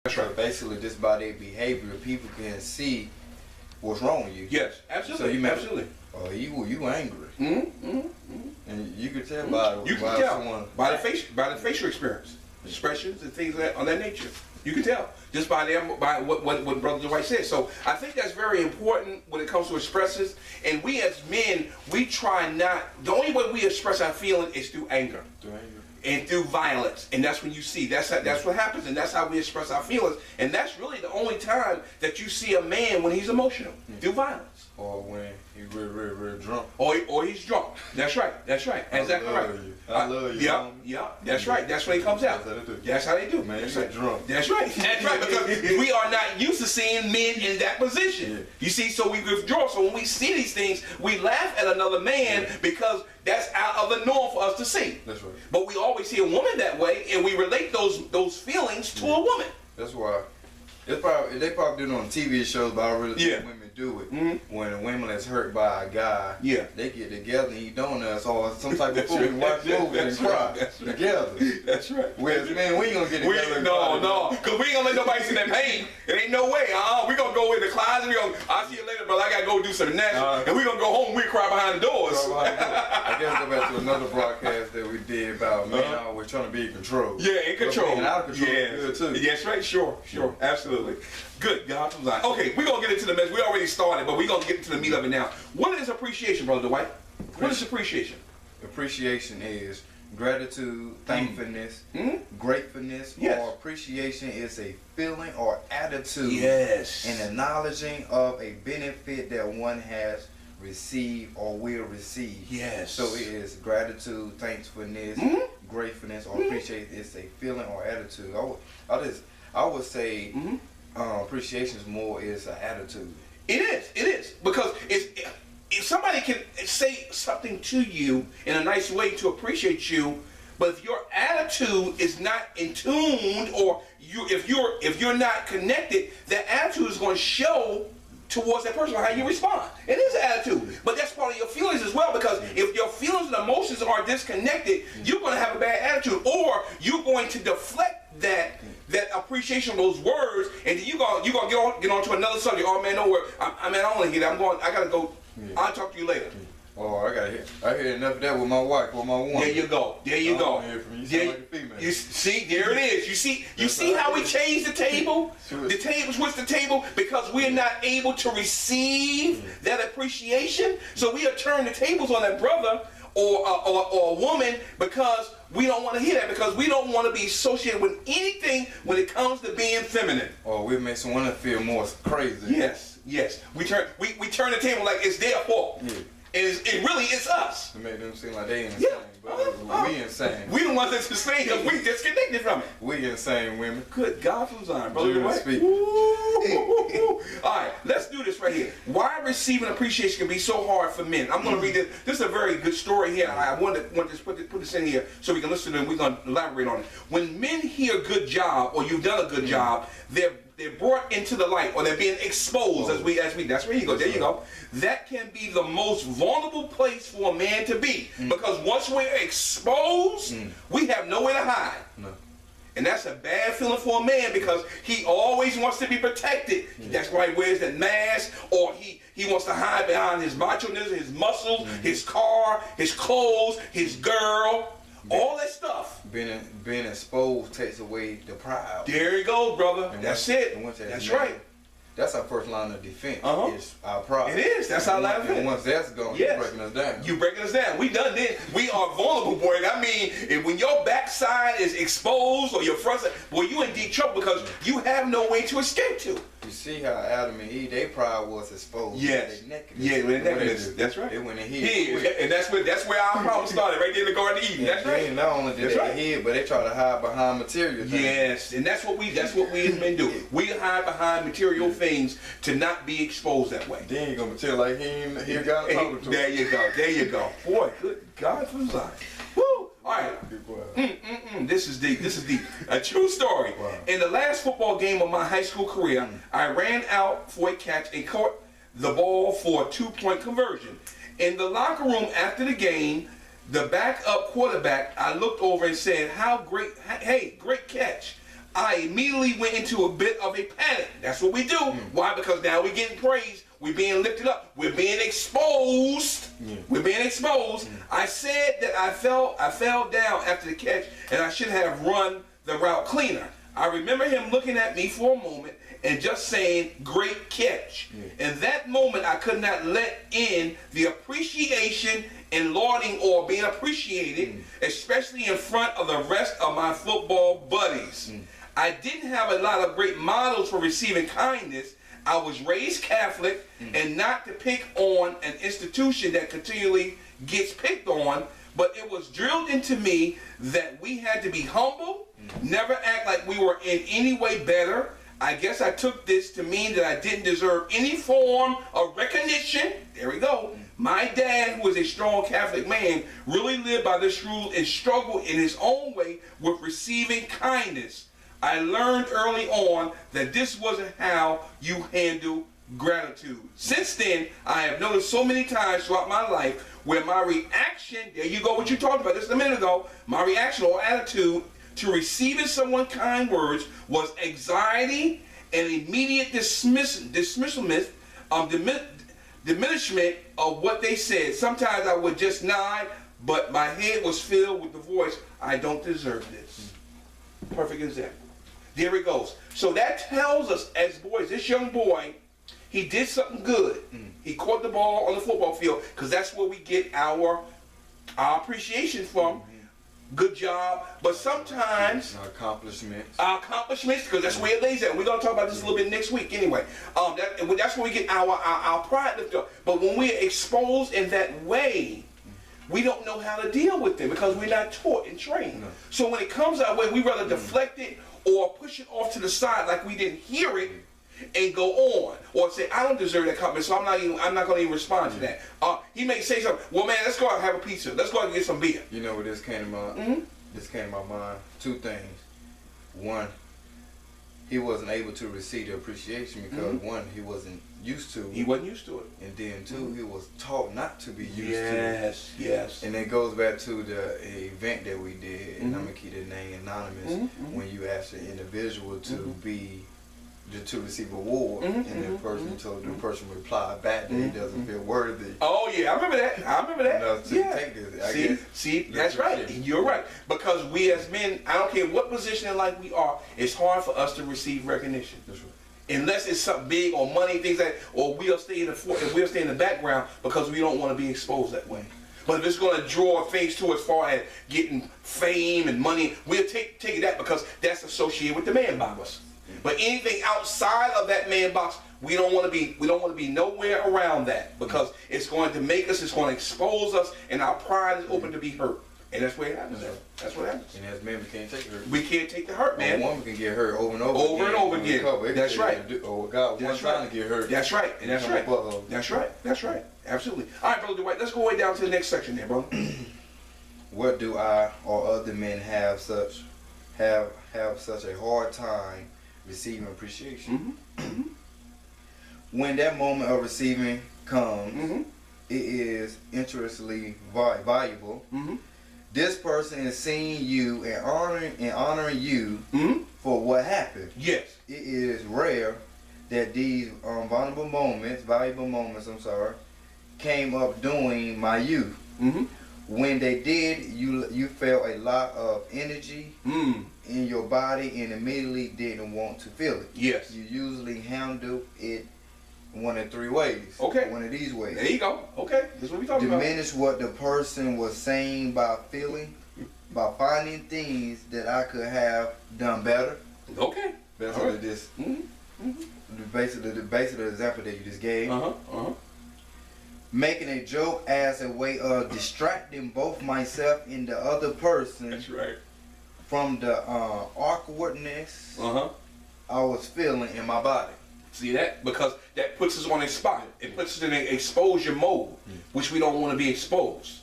That's So right. basically, just by their behavior, people can see what's wrong with you. Yes, absolutely. So you make, absolutely. oh, you angry, and you can tell You can by tell someone. by the facial experience, expressions, and things of that nature. You can tell just by what Brother Dwight said. So I think that's very important when it comes to expressions. And we as men, we try not. The only way we express our feeling is through anger and through violence. And that's when you see that's what happens, and that's how we express our feelings. And that's really the only time that you see a man when he's emotional, through violence. Or when he's real drunk. Or he's drunk. That's right. That's right. Exactly right. I love you. Yeah, yeah. That's right. That's when he comes out. That's how they do. Man, That's you right. get drunk. That's right. That's right. Because we are not used to seeing men in that position. Yeah. You see, so we withdraw. So when we see these things, we laugh at another man because that's out of the norm for us to see. That's right. But we always see a woman that way, and we relate those feelings to a woman. That's why. They probably do it on TV shows, but I really think women do it. When a woman is hurt by a guy, they get together and eat donuts or some type of food and watch movies and cry together. That's right. Whereas, man, we ain't gonna get together. No, because we ain't gonna let nobody see that pain. It ain't no way. We gonna go in the closet. I'll see you later, brother. I gotta go do something next. And we gonna go home and we cry behind the doors. I guess go back to another broadcast that we did about men always trying to be in control. Yeah, in control. Being out of control is good too. Yes, right. Sure. Absolutely. Good. God from Zion. Okay, we're gonna get into the mess. We already started, but we're gonna get into the meat of it now. What is appreciation, Brother Dwight? What is appreciation? Appreciation is gratitude, thankfulness, gratefulness, or appreciation is a feeling or attitude in acknowledging of a benefit that one has received or will receive. Yes. So it is gratitude, thankfulness, gratefulness, or appreciation. It's a feeling or attitude. I would say appreciation is more is an attitude. It is because if somebody can say something to you in a nice way to appreciate you, but if your attitude is not in tune, or if you're not connected, that attitude is going to show towards that person, how you respond. It is an attitude, but that's part of your feelings as well, because if your feelings and emotions are disconnected, you're going to have a bad attitude, or you're going to deflect that appreciation of those words, and then you're gonna get on to another subject. Oh man, don't worry. I don't want to hear that. I gotta go. I'll talk to you later. Oh, I hear enough of that with my wife, with my woman. There you go. I don't hear from you. You sound like a female. You see, there it is. You see how we changed the table? The table, switch the table, because we're not able to receive that appreciation. So we are turning the tables on that brother or a woman, because we don't want to hear that, because we don't want to be associated with anything when it comes to being feminine. Or we make someone feel more crazy. Yes. We turn the table like it's their fault. It really is us. To make them seem like they insane. But we insane. We the ones that's insane because we disconnected from it. We insane women. Good God from Zion, brother. All right, let's do this right here. Why receiving appreciation can be so hard for men. I'm going to read this. This is a very good story here. I want to put this in here so we can listen to it, and we're going to elaborate on it. When men hear good job, or you've done a good job, they're brought into the light, or they're being exposed as we that's where you go. There you go. That can be the most vulnerable place for a man to be, because once we're exposed, we have nowhere to hide. No. And that's a bad feeling for a man, because he always wants to be protected. That's why he wears that mask, or he wants to hide behind his macho-ness, his muscles, his car, his clothes, his girl, all that stuff. Being exposed takes away the pride. There you go, brother. That's it. That's right. That's our first line of defense. Is our pride. It is. That's our line of defense. And once that's gone, you're breaking us down. You breaking us down. We done this. We are vulnerable, boy. I mean, when your backside is exposed, or your front side, boy, you in deep trouble, because you have no way to escape to. You see how Adam and Eve, their pride was exposed. Yes. Their nakedness. Yeah, their nakedness. That's right. They went and hid. And that's where our problem started, right there in the Garden of Eden. That's right. Not only did they hid, but they try to hide behind material things. Yes, and that's what we as men do. We hide behind material things to not be exposed that way. Then you're gonna pretend like he got talking to. There you go. Boy, good God from Zion. Woo! All right. This is deep. A true story. Wow. In the last football game of my high school career, I ran out for a catch and caught the ball for a 2-point conversion. In the locker room after the game, the backup quarterback, I looked over and said, great catch. I immediately went into a bit of a panic. That's what we do. Why? Because now we're getting praised. We're being lifted up. We're being exposed. We're being exposed. I said that I fell down after the catch, and I should have run the route cleaner. I remember him looking at me for a moment and just saying, "Great catch." In that moment, I could not let in the appreciation and lauding or being appreciated, especially in front of the rest of my football buddies. I didn't have a lot of great models for receiving kindness. I was raised Catholic, and not to pick on an institution that continually gets picked on, but it was drilled into me that we had to be humble, never act like we were in any way better. I guess I took this to mean that I didn't deserve any form of recognition. There we go. My dad, who was a strong Catholic man, really lived by this rule and struggled in his own way with receiving kindness. I learned early on that this wasn't how you handle gratitude. Since then, I have noticed so many times throughout my life where my reaction, there you go, what you talked about just a minute ago, my reaction or attitude to receiving someone kind words was anxiety and immediate diminishment of what they said. Sometimes I would just nod, but my head was filled with the voice, "I don't deserve this." Perfect example. There it goes. So that tells us as boys, this young boy, he did something good. He caught the ball on the football field, because that's where we get our appreciation from. Good job. But sometimes our accomplishments, because that's where it lays at. We're going to talk about this a little bit next week anyway. That's where we get our pride lifted up. But when we're exposed in that way, we don't know how to deal with it because we're not taught and trained. So when it comes our way, we rather deflect it or push it off to the side like we didn't hear it and go on, or say, "I don't deserve that compliment, so I'm not going to even respond to that." He may say something. "Well, man, let's go out and have a pizza. Let's go out and get some beer." You know what this came to my this came to my mind? Two things. One, he wasn't able to receive the appreciation because one, he wasn't used to it. He wasn't used to it. And then two, he was taught not to be used to it. Yes, yes. And it goes back to the event that we did, and I'm gonna keep the name anonymous. When you asked an individual to to receive a award, and the person told the person replied back that he doesn't feel worthy. Oh yeah, I remember that. Take this, see, that's right. You're right. Because we as men, I don't care what position in life we are, it's hard for us to receive recognition. That's right. Unless it's something big or money, things like that, or we'll stay in the background because we don't want to be exposed that way. But if it's going to draw things to as far as getting fame and money, we'll take that because that's associated with the man box. But anything outside of that man box, we don't want to be nowhere around that because it's going to make us, it's going to expose us, and our pride is open to be hurt. And that's what happens. That's what happens. And as men, we can't take the hurt. We can't take the hurt, man. A woman can get hurt over and over again. That's right. Or God, one time to get hurt. That's right. And that's right. That's right. That's right. Absolutely. All right, Brother Dwight, let's go way down to the next section there, brother. What do I or other men have such a hard time receiving appreciation? When that moment of receiving comes, it is interestingly valuable. This person is seeing you and honoring you for what happened. Yes. It is rare that these valuable moments, came up during my youth. When they did, you felt a lot of energy in your body and immediately didn't want to feel it. Yes. You usually handle it one of three ways. Okay. One of these ways. There you go. Okay. That's what we talking about. Diminish what the person was saying by finding things that I could have done better. Okay. Basically this. Basically the example that you just gave. Making a joke as a way of distracting both myself and the other person. That's right. From the awkwardness I was feeling in my body. See that? Because that puts us on a spot. It puts us in an exposure mode, which we don't want to be exposed.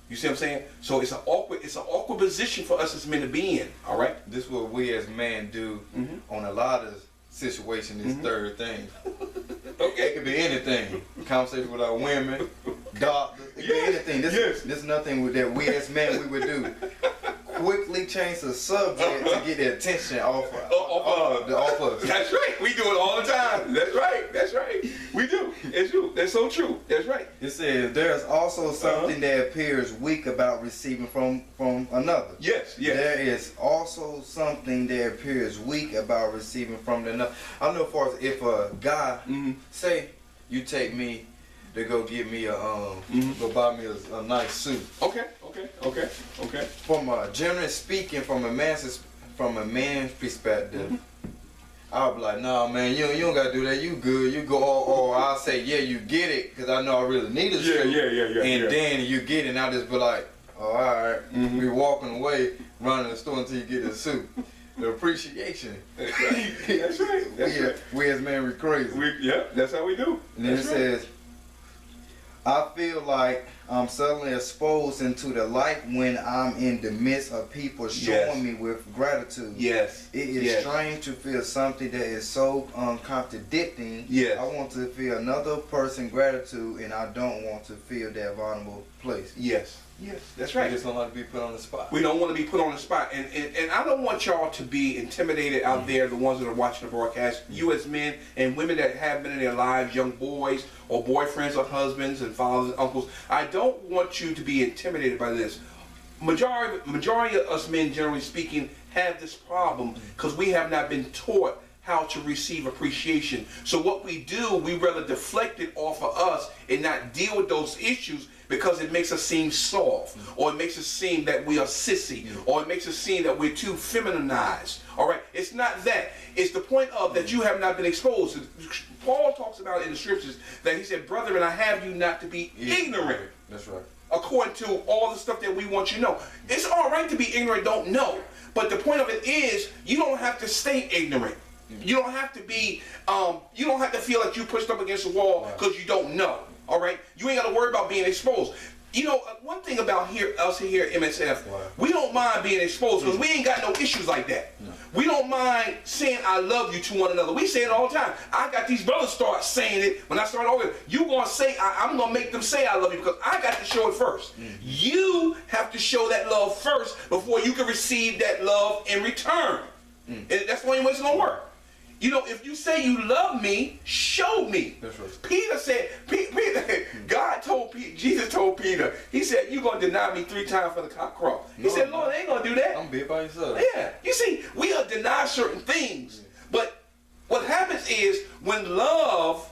You see what I'm saying? So it's an awkward position for us as men to be in. All right. This is what we as men do on a lot of situations. This third thing. Okay. It could be anything. Conversation with our women, doctors. It could be anything. This is nothing that we as men we would do. quickly change the subject to get the attention off us. That's right. We do it all the time. That's right. That's right. We do. It's true. That's so true. That's right. It says there's also something that appears weak about receiving from another. Yes. Yes. There is also something that appears weak about receiving from another. I know, for if a guy say you take me to go get me go buy me a nice suit. Okay. Generally speaking, from a man's perspective, I'll be like, nah, man, you don't gotta do that. You good. You go. Or I'll say, yeah, you get it, cause I know I really need a suit. Yeah. And then you get it, and I'll just be like, oh, all right. We walking away, running the store until you get the suit. The appreciation. That's right. That's right. We as men, we crazy. That's how we do. And then it says, I feel like I'm suddenly exposed into the light when I'm in the midst of people showing me with gratitude. Yes. It is strange to feel something that is so contradicting. Yes. I want to feel another person's gratitude, and I don't want to feel that vulnerable place. Yes. Yes, that's right. We just don't want to be put on the spot. We don't want to be put on the spot. And I don't want y'all to be intimidated out there, the ones that are watching the broadcast. You as men and women that have been in their lives, young boys or boyfriends or husbands and fathers and uncles. I don't want you to be intimidated by this. Majority of us men, generally speaking, have this problem because we have not been taught how to receive appreciation. So what we do, we rather deflect it off of us and not deal with those issues because it makes us seem soft, or it makes us seem that we are sissy, or it makes us seem that we're too femininized. All right, it's not that. It's the point of that you have not been exposed. Paul talks about in the scriptures that he said, brethren, I have you not to be ignorant. That's right. According to all the stuff that we want you to know. It's all right to be ignorant, don't know. But the point of it is, you don't have to stay ignorant. You don't have to be, you don't have to feel like you pushed up against the wall because you don't know. All right? You ain't got to worry about being exposed. You know, one thing about us here at MSF, we don't mind being exposed because we ain't got no issues like that. No. We don't mind saying I love you to one another. We say it all the time. I got these brothers start saying it when I start over. You gonna say I'm gonna make them say I love you because I got to show it first. You have to show that love first before you can receive that love in return. And that's the only way it's gonna work. You know, if you say you love me, show me. That's right. Peter said, Jesus told Peter, he said, you're going to deny me 3 times for the cross. He said, Lord, they ain't going to do that. I'm be by yourself. Yeah. You see, we are denied certain things. But what happens is when love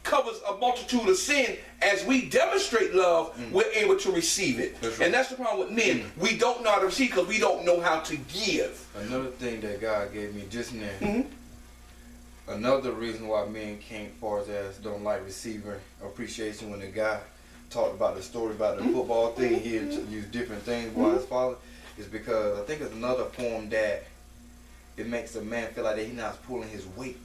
covers a multitude of sin, as we demonstrate love, we're able to receive it. That's right. And that's the problem with men. We don't know how to receive because we don't know how to give. Another thing that God gave me just now, another reason why men can't, don't like receiving appreciation when the guy talked about the story about the football thing, he used different things while his father, is because I think it's another form that it makes the man feel like that he's not pulling his weight.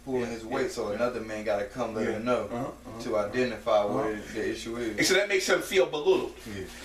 Pulling his weight, so another man got to come let him know to identify what the issue is. And so that makes him feel belittled,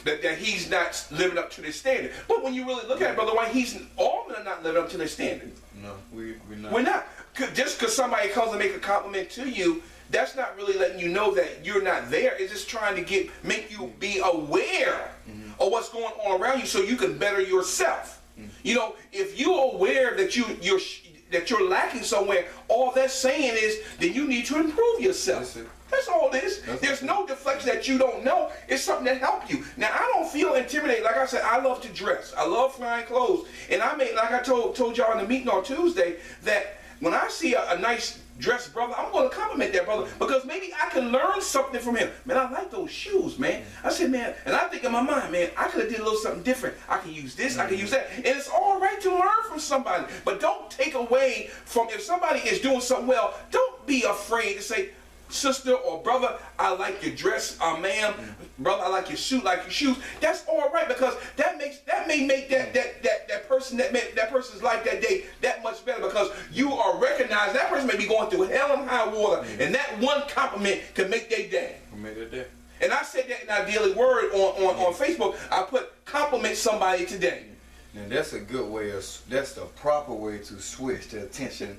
that he's not living up to their standard. But when you really look at it, Brother White, all men are not living up to their standard. No, we're not. We're not. Just because somebody comes and make a compliment to you, that's not really letting you know that you're not there. It's just trying to make you be aware of what's going on around you so you can better yourself. You know, if you're aware that you're lacking somewhere, all that's saying is then you need to improve yourself. That's all it is. There's no deflection that you don't know. It's something that helps you. Now, I don't feel intimidated. Like I said, I love to dress. I love fine clothes. And like I told y'all in the meeting on Tuesday, that when I see a nice dressed brother, I'm going to compliment that brother because maybe I can learn something from him. Man, I like those shoes, man. I said, man, and I think in my mind, man, I could have did a little something different. I can use this, I can use that. And it's all right to learn from somebody. But don't take away from, if somebody is doing something well, don't be afraid to say, sister or brother, I like your dress, ma'am. Brother, I like your suit, like your shoes. That's all right because that may make that person's life that day that much better because you are recognized. That person may be going through hell and high water, and that one compliment can make their day. And I said that in our daily word on Facebook. I put compliment somebody today. And that's a good way that's the proper way to switch the attention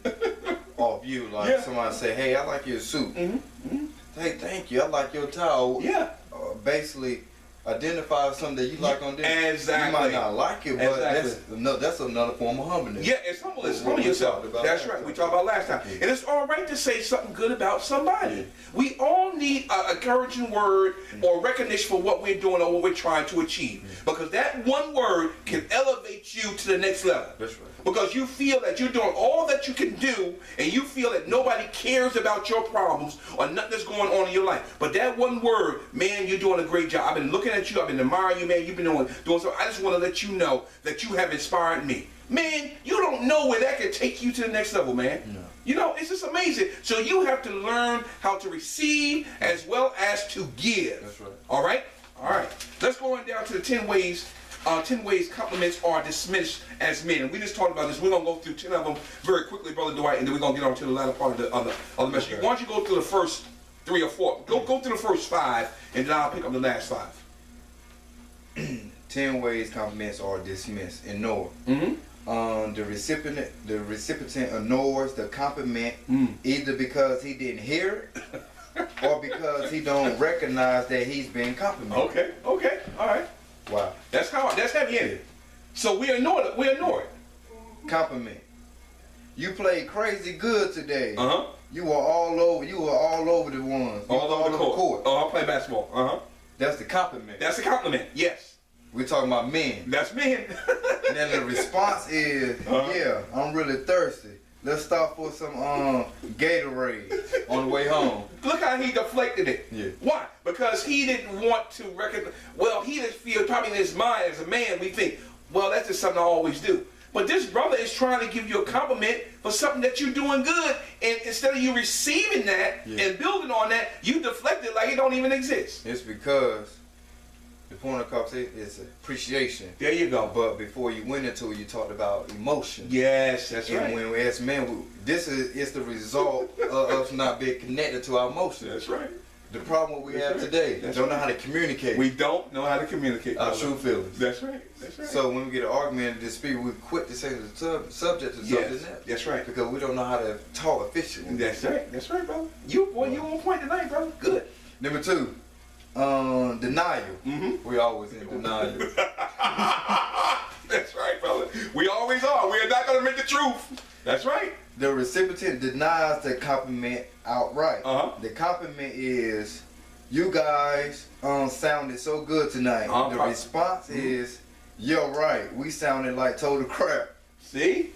off you. Like somebody say, hey, I like your suit. Hey, thank you. I like your towel. Yeah. Basically, identify something that you like on there. Exactly. You might not like it, but that's another form of humbleness. Yeah, it's humble. It's humble yourself. That's right. We talked about last time. Yeah. And it's all right to say something good about somebody. Yeah. We all need an encouraging word or recognition for what we're doing or what we're trying to achieve. Because that one word can elevate you to the next level. That's right. Because you feel that you're doing all that you can do, and you feel that nobody cares about your problems or nothing that's going on in your life. But that one word, man, you're doing a great job. I've been looking at you. I've been admiring you, man. You've been doing something. I just want to let you know that you have inspired me. Man, you don't know where that could take you to the next level, man. No. You know, it's just amazing. So you have to learn how to receive as well as to give. That's right. All right? All right. Let's go on down to the 10 ways 10 ways compliments are dismissed as men. And we just talked about this. We're going to go through 10 of them very quickly, Brother Dwight, and then we're going to get on to the latter part of the message. Okay. Why don't you go through the first 3 or 4? Go through the first 5, and then I'll pick up the last 5. 10 ways compliments are dismissed. Ignore. Mm-hmm. The recipient ignores the compliment either because he didn't hear it or because he don't recognize that he's being complimented. Okay, all right. Wow. That's heavy-handed. So we ignore it. Compliment. You played crazy good today. Uh-huh. You were all over the ones. All over the court. Oh, I play basketball. Uh-huh. That's the compliment. That's the compliment, yes. We're talking about men. That's men. And then the response is, yeah, I'm really thirsty. Let's stop for some Gatorade on the way home. Look how he deflected it. Yeah. Why? Because he didn't want to recognize. Well, he didn't feel, probably in his mind as a man, we think, well, that's just something I always do. But this brother is trying to give you a compliment for something that you're doing good. And instead of you receiving that and building on that, you deflect it like it don't even exist. It's because the point of conversation is appreciation. There you go. But before you went into it, you talked about emotion. Yes, that's right. And when we as men, this is the result of us not being connected to our emotions. That's right. The problem we have today, we don't know how to communicate. We don't know how to communicate our true feelings. That's right. That's right. So when we get an argument and dispute, we quit to say the subject to something else. That's right. Because we don't know how to talk efficiently. That's right. That's right, brother. You on point tonight, brother. Good. Number 2. Denial. Mm-hmm. We always in denial. That's right, brother. We always are. We are not going to admit the truth. That's right. The recipient denies the compliment outright. The compliment is, you guys sounded so good tonight. The response is, you're right. We sounded like total crap. See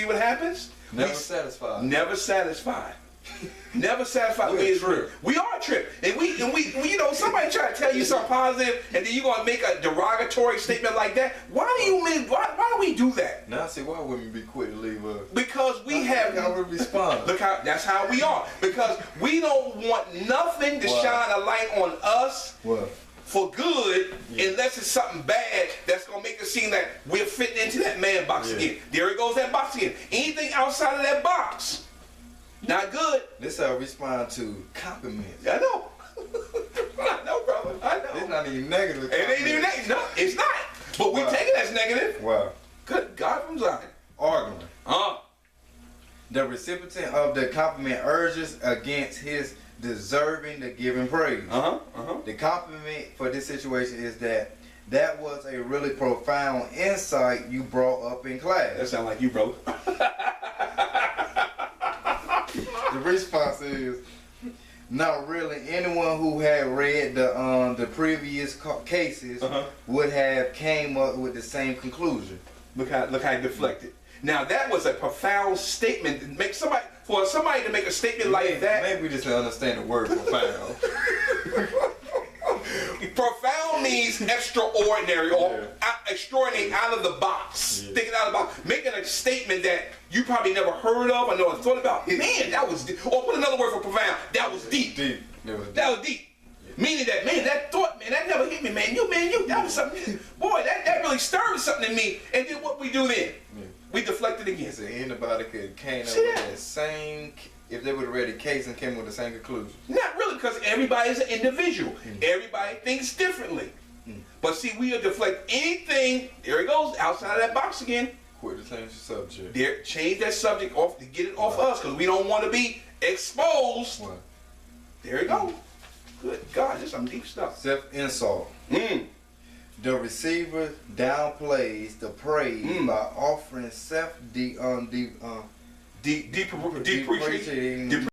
what happens? Never satisfied. Never satisfied. Never satisfied. We are tripped. And we you know, somebody try to tell you something positive and then you're gonna make a derogatory statement like that. Why do we do that? Now see why women be quick to leave us. Because we have how we respond. Look how that's how we are. Because we don't want nothing to shine a light on us. What? For good, unless it's something bad that's gonna make us seem like we're fitting into that man box again. There it goes, that box again. Anything outside of that box, not good. This is how I respond to compliments. I know. I know, brother. I know. It's not even negative. It ain't even negative. No, it's not. But we take it as negative. Wow. Good God from Zion. Arguing. The recipient of the compliment urges against his deserving the given praise. The compliment for this situation is that was a really profound insight you brought up in class. That sound like you, bro. The response is, not really. Anyone who had read the previous cases would have came up with the same conclusion. Look how he deflected. Now that was a profound statement. For somebody to make a statement like that. Maybe we just don't understand the word profound. Profound means extraordinary or extraordinary, out of the box. Thinking out of the box. Making a statement that you probably never heard of or never thought about. Man, that was deep. Or put another word for profound. That was deep. That was deep. Meaning that, man, that thought, man, that never hit me, man. That was something. Boy, that really stirred something in me. And then what we do then? We deflected again. So anybody could came up with that same, if they would have read the case and came with the same conclusion. Not really, because everybody is an individual. Everybody thinks differently. But see, we'll deflect anything, there it goes, outside of that box again. Quit to change the subject. Change that subject off to get it off us, because we don't want to be exposed. There you go. Good God, this is some deep stuff. Self-insult. The receiver downplays the praise by offering depreciating